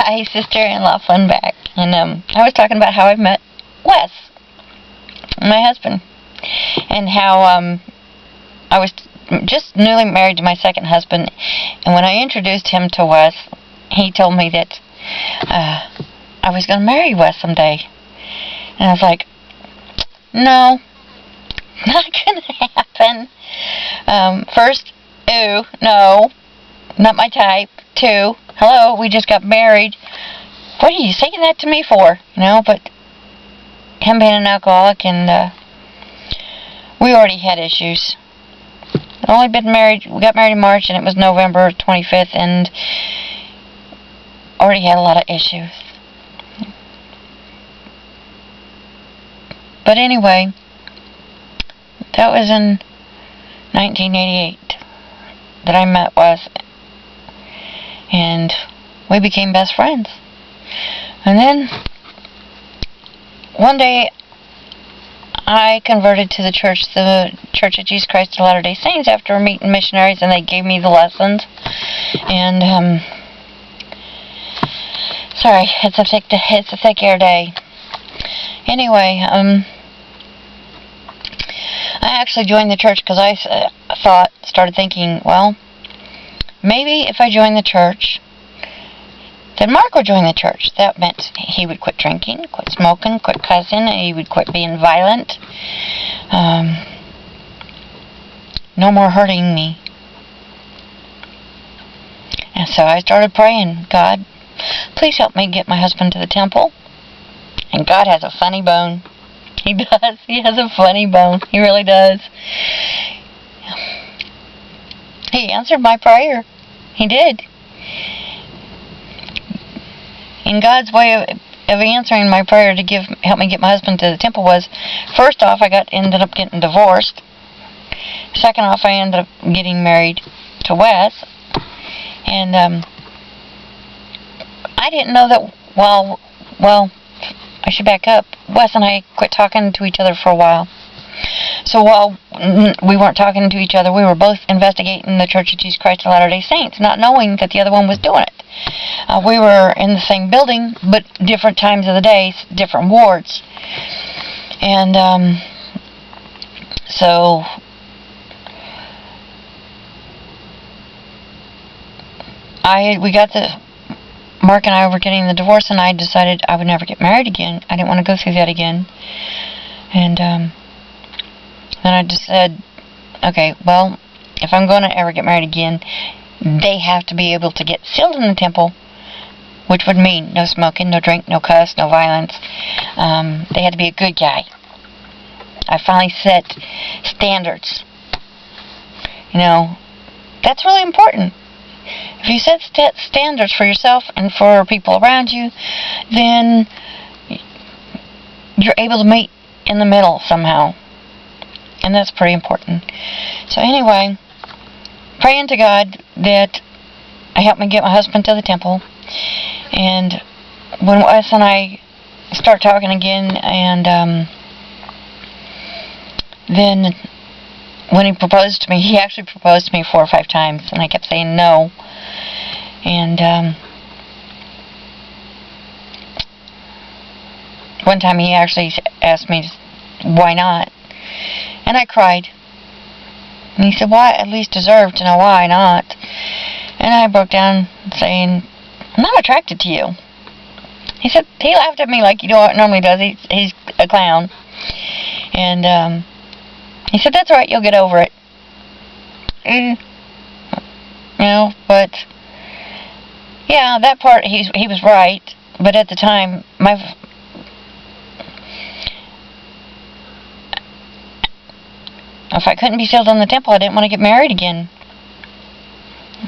Hi, sister-in-law Fun back. And I was talking about how I met Wes, my husband, and how I was just newly married to my second husband, and when I introduced him to Wes, he told me that I was going to marry Wes someday. And I was like, no, not going to happen. First, ew, no, not my type. Two, hello, we just got married. What are you saying that to me for? But him being an alcoholic, and we already had issues. We got married in March, and it was November 25th, and already had a lot of issues. But anyway, that was in 1988 that I met Wes, and we became best friends. And then one day I converted to the Church of Jesus Christ of Latter-day Saints, after meeting missionaries, and they gave me the lessons. And sorry, it's a thick air day. Anyway, I actually joined the church because I started thinking, well, maybe if I join the church, then Mark would join the church. That meant he would quit drinking, quit smoking, quit cussing, he would quit being violent. No more hurting me. And so I started praying, God, please help me get my husband to the temple. And God has a funny bone. He does. He has a funny bone. He really does. He answered my prayer. He did. And God's way of answering my prayer to help me get my husband to the temple was, first off, I ended up getting divorced. Second off, I ended up getting married to Wes. And I didn't know that, well, I should back up. Wes and I quit talking to each other for a while. So while we weren't talking to each other, we were both investigating the Church of Jesus Christ of Latter-day Saints, not knowing that the other one was doing it. We were in the same building, but different times of the day, different wards. And so Mark and I were getting the divorce, and I decided I would never get married again. I didn't want to go through that again. And then I just said, okay, well, if I'm going to ever get married again, they have to be able to get sealed in the temple, which would mean no smoking, no drink, no cuss, no violence. They had to be a good guy. I finally set standards. That's really important. If you set standards for yourself and for people around you, then you're able to meet in the middle somehow. And that's pretty important. So anyway, praying to God that I help me get my husband to the temple. And when Wes and I start talking again, and then when he proposed to me, he actually proposed to me 4 or 5 times, and I kept saying no. And one time he actually asked me, why not? And I cried. And he said, well, I at least deserve to know why not. And I broke down saying, I'm not attracted to you. He laughed at me like he normally does. He's a clown. And he said, that's right, you'll get over it. But yeah, that part he was right. But at the time, if I couldn't be sealed in the temple, I didn't want to get married again.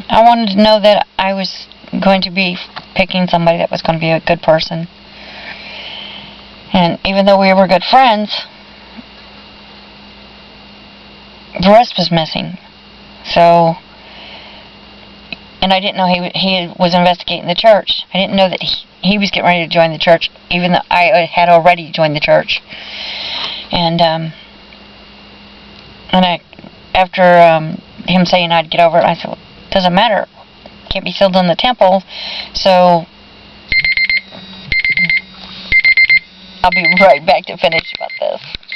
I wanted to know that I was going to be picking somebody that was going to be a good person. And even though we were good friends, the rest was missing. So, and I didn't know he was investigating the church. I didn't know that he was getting ready to join the church, even though I had already joined the church. And after him saying I'd get over it, I said, well, it doesn't matter. Can't be sealed in the temple. So I'll be right back to finish about this.